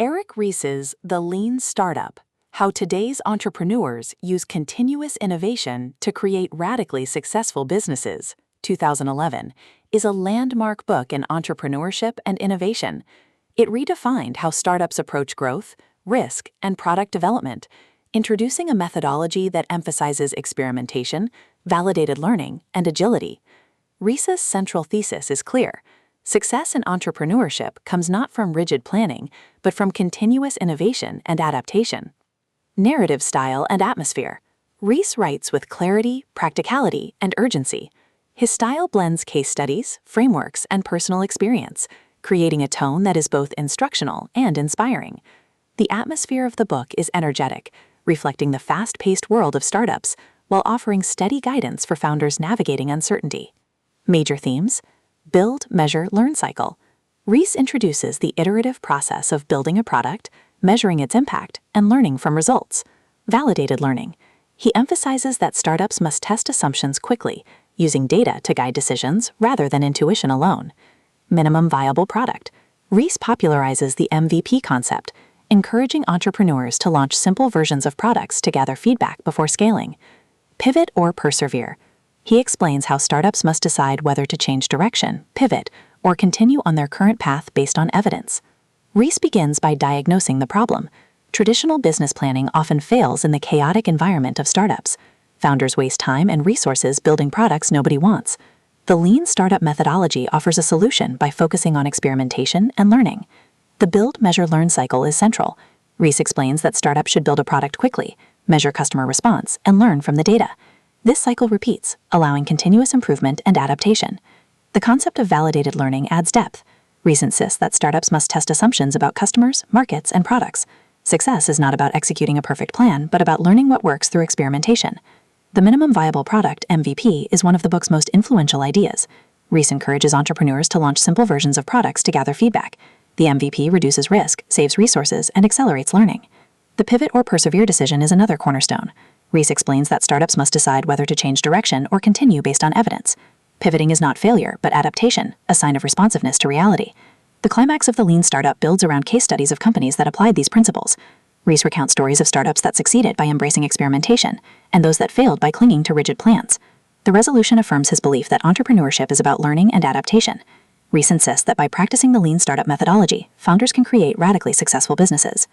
Eric Ries's The Lean Startup: How Today's Entrepreneurs Use Continuous Innovation to Create Radically Successful Businesses, 2011, is a landmark book in entrepreneurship and innovation. It redefined how startups approach growth, risk, and product development, introducing a methodology that emphasizes experimentation, validated learning, and agility. Ries's central thesis is clear. Success in entrepreneurship comes not from rigid planning, but from continuous innovation and adaptation. Narrative style and atmosphere. Ries writes with clarity, practicality, and urgency. His style blends case studies, frameworks, and personal experience, creating a tone that is both instructional and inspiring. The atmosphere of the book is energetic, reflecting the fast-paced world of startups, while offering steady guidance for founders navigating uncertainty. Major themes: build, measure, learn cycle. Ries introduces the iterative process of building a product, measuring its impact, and learning from results. Validated learning. He emphasizes that startups must test assumptions quickly, using data to guide decisions rather than intuition alone. Minimum viable product. Ries popularizes the MVP concept, encouraging entrepreneurs to launch simple versions of products to gather feedback before scaling. Pivot or persevere. He explains how startups must decide whether to change direction, pivot, or continue on their current path based on evidence. Ries begins by diagnosing the problem. Traditional business planning often fails in the chaotic environment of startups. Founders waste time and resources building products nobody wants. The lean startup methodology offers a solution by focusing on experimentation and learning. The build, measure, learn cycle is central. Ries explains that startups should build a product quickly, measure customer response, and learn from the data. This cycle repeats, allowing continuous improvement and adaptation. The concept of validated learning adds depth. Ries insists that startups must test assumptions about customers, markets, and products. Success is not about executing a perfect plan, but about learning what works through experimentation. The minimum viable product, MVP, is one of the book's most influential ideas. Ries encourages entrepreneurs to launch simple versions of products to gather feedback. The MVP reduces risk, saves resources, and accelerates learning. The pivot or persevere decision is another cornerstone. Ries explains that startups must decide whether to change direction or continue based on evidence. Pivoting is not failure, but adaptation, a sign of responsiveness to reality. The climax of the lean startup builds around case studies of companies that applied these principles. Ries recounts stories of startups that succeeded by embracing experimentation, and those that failed by clinging to rigid plans. The resolution affirms his belief that entrepreneurship is about learning and adaptation. Ries insists that by practicing the lean startup methodology, founders can create radically successful businesses.